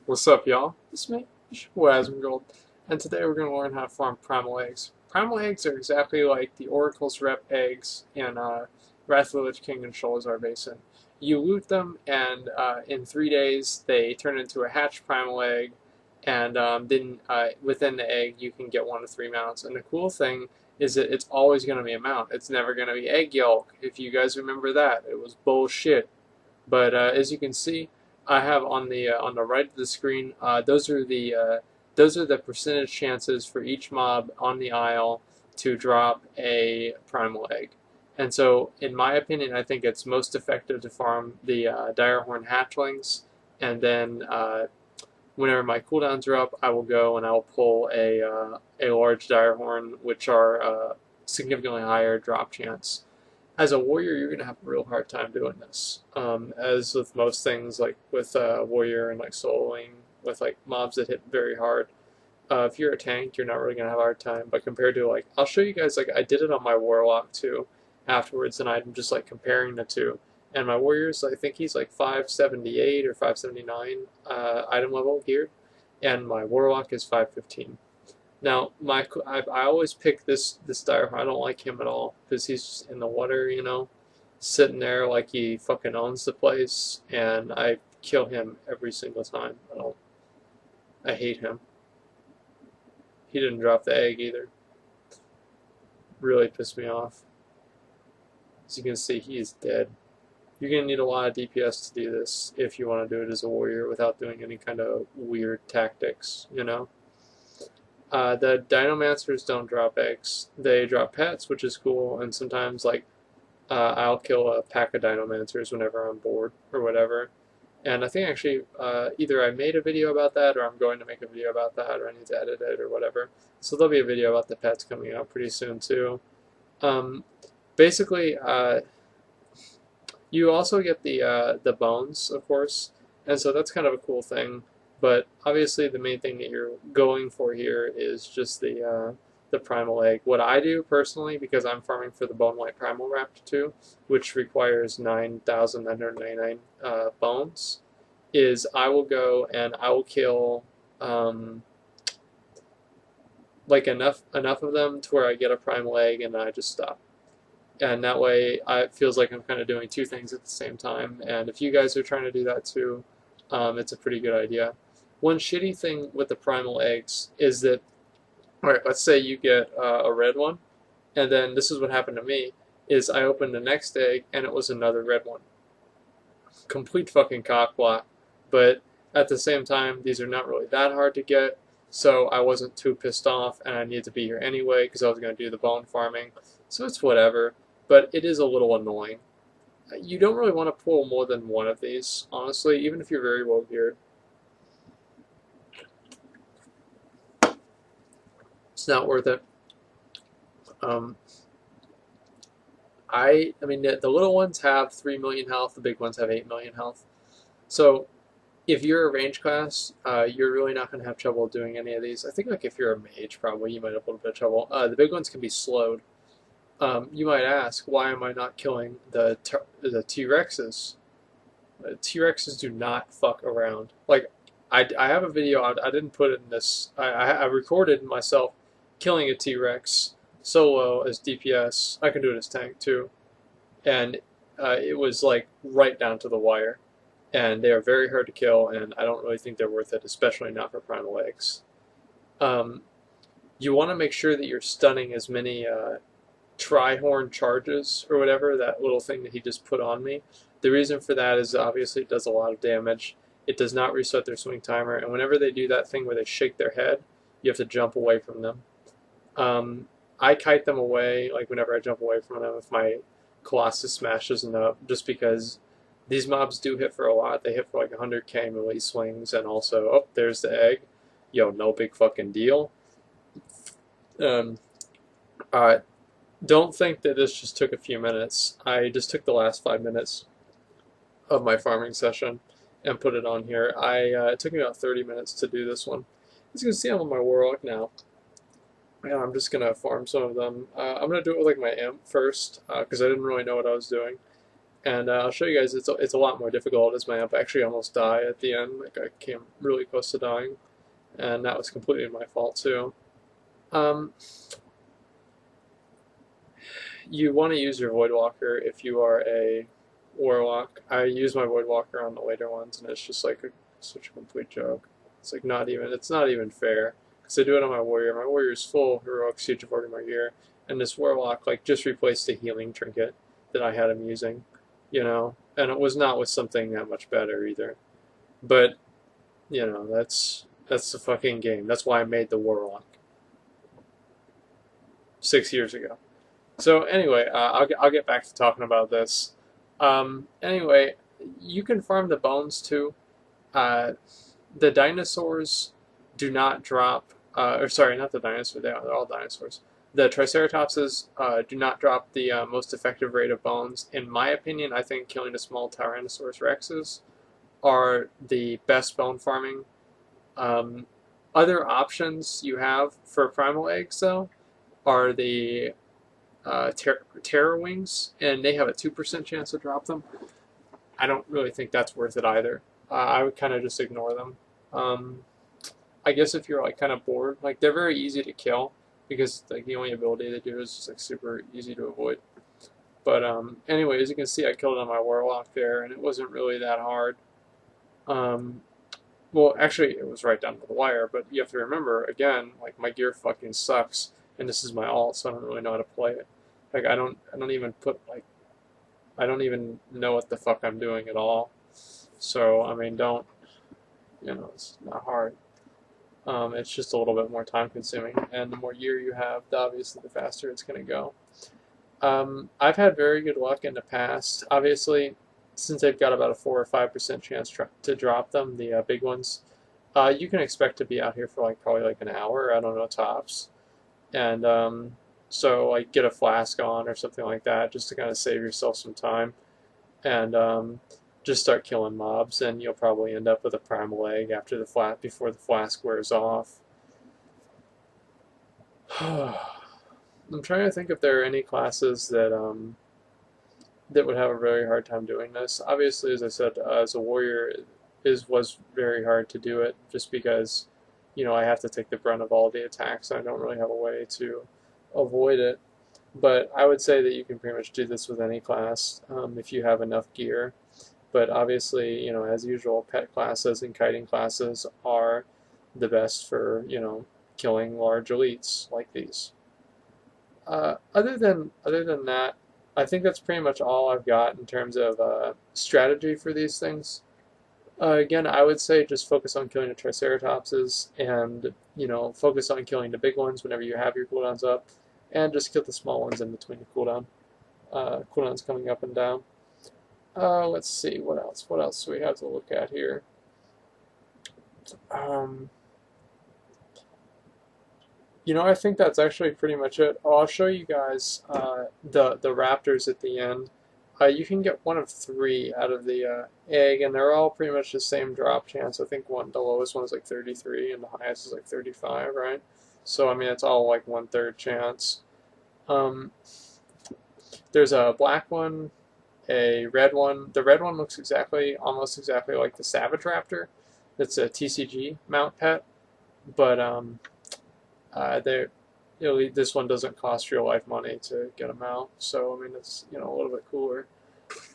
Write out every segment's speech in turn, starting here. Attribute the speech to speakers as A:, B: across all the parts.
A: What's up, y'all? It's me, it's your boy Asmongold, and today we're going to learn how to farm primal eggs. Primal eggs are exactly like the Oracle's rep eggs in Wrath of the Lich King and Sholazar Basin. You loot them, and in 3 days they turn into a hatched primal egg, and then within the egg you can get 1 to 3 mounts. And the cool thing is that it's always going to be a mount. It's never going to be egg yolk. If you guys remember that, it was bullshit. But as you can see, I have on the right of the screen. Those are the percentage chances for each mob on the isle to drop a primal egg. And so, in my opinion, I think it's most effective to farm the direhorn hatchlings, and then whenever my cooldowns are up, I will go and I will pull a large direhorn, which are significantly higher drop chance. As a warrior, you're going to have a real hard time doing this. As with most things, like with warrior and like soloing, with like mobs that hit very hard, if you're a tank, you're not really going to have a hard time. But compared to like, I'll show you guys, like I did it on my warlock too afterwards, and I'm just like comparing the two. And my warriors, I think he's like 578 or 579 item level geared, and my warlock is 515. Now, I always pick this diver. I don't like him at all because he's just in the water, sitting there like he fucking owns the place, and I kill him every single time. I hate him. He didn't drop the egg either. Really pissed me off. As you can see, he is dead. You're gonna need a lot of DPS to do this if you want to do it as a warrior without doing any kind of weird tactics. The Dinomancers don't drop eggs. They drop pets, which is cool, and sometimes, like, I'll kill a pack of Dinomancers whenever I'm bored or whatever. And I think actually either I made a video about that or I'm going to make a video about that or I need to edit it or whatever. So there'll be a video about the pets coming out pretty soon too. Basically, you also get the bones, of course, and so that's kind of a cool thing. But obviously, the main thing that you're going for here is just the primal egg. What I do personally, because I'm farming for the Bone White Primal Raptor 2, which requires 9,999 bones, is I will go and I will kill like enough of them to where I get a primal egg and I just stop. And that way, it feels like I'm kind of doing two things at the same time. And if you guys are trying to do that too, it's a pretty good idea. One shitty thing with the primal eggs is that, alright, let's say you get a red one, and then this is what happened to me, is I opened the next egg, and it was another red one. Complete fucking cockblock. But at the same time, these are not really that hard to get, so I wasn't too pissed off, and I needed to be here anyway, because I was going to do the bone farming, so it's whatever, but it is a little annoying. You don't really want to pull more than one of these, honestly, even if you're very well geared. It's not worth it. I mean, the little ones have 3 million health, the big ones have 8 million health. So if you're a range class, you're really not going to have trouble doing any of these. I think like if you're a mage, probably you might have a little bit of trouble. The big ones can be slowed. You might ask, why am I not killing the T-Rexes? T-Rexes do not fuck around. Like, I have a video, I didn't put it in this, I recorded myself killing a T-Rex solo as DPS. I can do it as tank too. And it was like right down to the wire. And they are very hard to kill, and I don't really think they're worth it, especially not for primal eggs. You want to make sure that you're stunning as many Trihorn charges or whatever, that little thing that he just put on me. The reason for that is obviously it does a lot of damage. It does not reset their swing timer, and whenever they do that thing where they shake their head, you have to jump away from them. I kite them away, like whenever I jump away from them, if my Colossus Smash isn't up, just because these mobs do hit for a lot. They hit for like 100k melee swings, and also, oh, there's the egg. Yo, no big fucking deal. Don't think that this just took a few minutes. I just took the last 5 minutes of my farming session and put it on here. It took me about 30 minutes to do this one. As you can see, I'm on my warlock now. And I'm just going to farm some of them. I'm going to do it with like my imp first, because I didn't really know what I was doing. And I'll show you guys. It's a lot more difficult as my amp actually almost died at the end. Like I came really close to dying, and that was completely my fault too. Um, you want to use your Voidwalker if you are a Warlock. I use my Voidwalker on the later ones, and it's just like such a complete joke. It's like it's not even fair. Because I do it on my Warrior. My Warrior is full heroic Siege of Orgrimmar gear, and this Warlock like just replaced the healing trinket that I had him using, and it was not with something that much better either. But that's the fucking game. That's why I made the Warlock 6 years ago. So anyway, I'll get back to talking about this. Anyway, you can farm the bones too. The dinosaurs do not drop. Or sorry, not the dinosaurs. They're all dinosaurs. The Triceratopses do not drop the most effective rate of bones. In my opinion, I think killing the small Tyrannosaurus Rexes are the best bone farming. Other options you have for Primal Eggs, though, are the Terror Wings, and they have a 2% chance to drop them. I don't really think that's worth it either. I would kind of just ignore them. I guess if you're like kind of bored, like they're very easy to kill because like the only ability they do is just like super easy to avoid. But anyway, as you can see, I killed on my Warlock there, and it wasn't really that hard. Well, actually, it was right down to the wire, but you have to remember, again, like my gear fucking sucks, and this is my alt, so I don't really know how to play it. Like I don't even put like I don't even know what the fuck I'm doing at all. So I mean, it's not hard. It's just a little bit more time consuming, and the more gear you have, obviously, the faster it's going to go. I've had very good luck in the past. Obviously, since they've got about a 4 or 5% chance to drop them, the big ones, you can expect to be out here for like probably like an hour. I don't know, tops. And so like get a flask on or something like that, just to kind of save yourself some time, and just start killing mobs, and you'll probably end up with a Primal Egg after before the flask wears off. I'm trying to think if there are any classes that would have a very hard time doing this. Obviously, as I said, as a warrior, was very hard to do it just because, I have to take the brunt of all the attacks. I don't really have a way to avoid it. But I would say that you can pretty much do this with any class if you have enough gear. But obviously, as usual, pet classes and kiting classes are the best for, killing large elites like these. Other than that, I think that's pretty much all I've got in terms of strategy for these things. Again, I would say just focus on killing the Triceratopses, and focus on killing the big ones whenever you have your cooldowns up, and just kill the small ones in between the cooldowns coming up and down. Let's see, what else? What else do we have to look at here? I think that's actually pretty much it. I'll show you guys the raptors at the end. You can get one of 3 out of the egg, and they're all pretty much the same drop chance. I think the lowest one is like 33, and the highest is like 35, right? So I mean, it's all like 1/3 chance. There's a black one, a red one. The red one looks almost exactly like the Savage Raptor. It's a TCG mount pet, but this one doesn't cost real life money to get them out, so I mean it's a little bit cooler.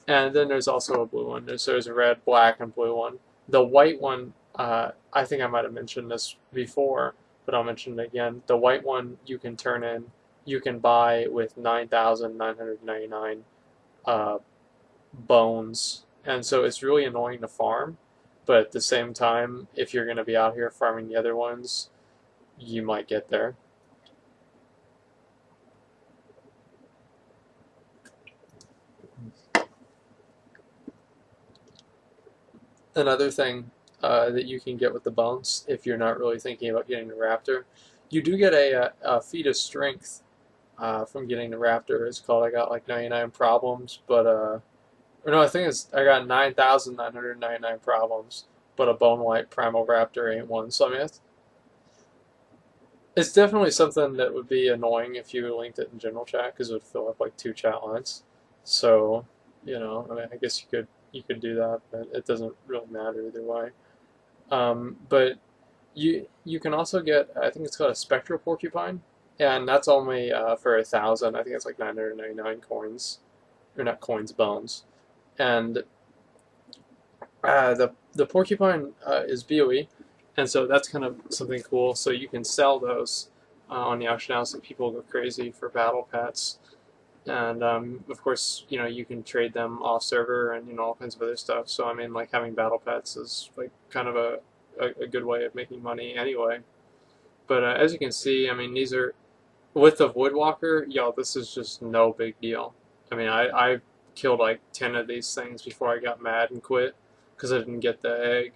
A: And then there's also a blue one. There's a red, black, and blue one. The white one, I think I might have mentioned this before, but I'll mention it again. The white one you can turn in, you can buy with 9,999 bones, and so it's really annoying to farm. But at the same time, if you're going to be out here farming the other ones, you might get there. Another thing that you can get with the bones, if you're not really thinking about getting the raptor, you do get a feat of strength from getting the raptor. It's called, I got like 99 problems, but or no, I think I got 9,999 problems, but a bone white primal raptor ain't one. So I mean, it's definitely something that would be annoying if you linked it in general chat, because it would fill up like 2 chat lines. So You know, I mean, I guess you could do that, but it doesn't really matter either way. But you can also get, I think it's called a spectral porcupine, and that's only for 1,000. I think it's like 999 coins, or not coins, bones. And the porcupine is BOE, and so that's kind of something cool. So you can sell those on the auction house, and people go crazy for battle pets. And of course, you know, you can trade them off server and, you know, all kinds of other stuff. So I mean, like having battle pets is like kind of a good way of making money anyway. But as you can see, I mean, these are with the woodwalker. Yo, this is just no big deal. I mean, I killed like 10 of these things before I got mad and quit because I didn't get the egg.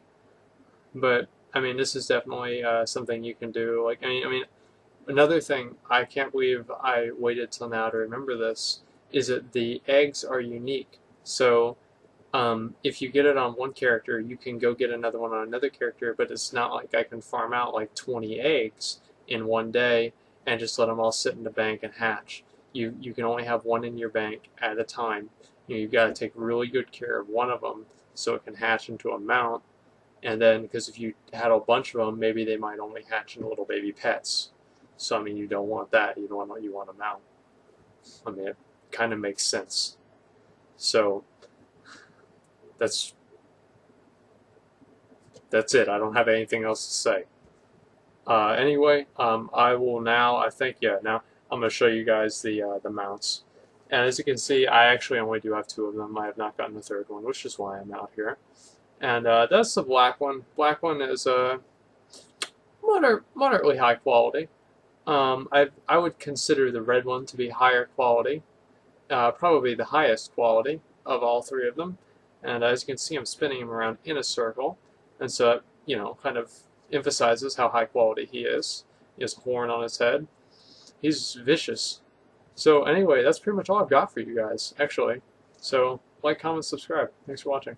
A: But I mean, this is definitely something you can do. Like, I mean, another thing I can't believe I waited till now to remember this is that the eggs are unique. So if you get it on one character, you can go get another one on another character, but it's not like I can farm out like 20 eggs in one day and just let them all sit in the bank and hatch. You can only have one in your bank at a time. You know, you've got to take really good care of one of them so it can hatch into a mount. And then, because if you had a bunch of them, maybe they might only hatch into little baby pets. So I mean, you don't want that. You want a mount. I mean, it kind of makes sense. So that's that's it. I don't have anything else to say. Anyway, I will now. I think yeah. Now I'm going to show you guys the mounts. And as you can see, I actually only do have two of them. I have not gotten the third one, which is why I'm out here. And that's the black one. Black one is moderately high quality. I would consider the red one to be higher quality, probably the highest quality of all three of them. And as you can see, I'm spinning him around in a circle, and so that, you know, kind of emphasizes how high quality he is. He has a horn on his head. He's vicious. So anyway, that's pretty much all I've got for you guys, actually. So like, comment, subscribe. Thanks for watching.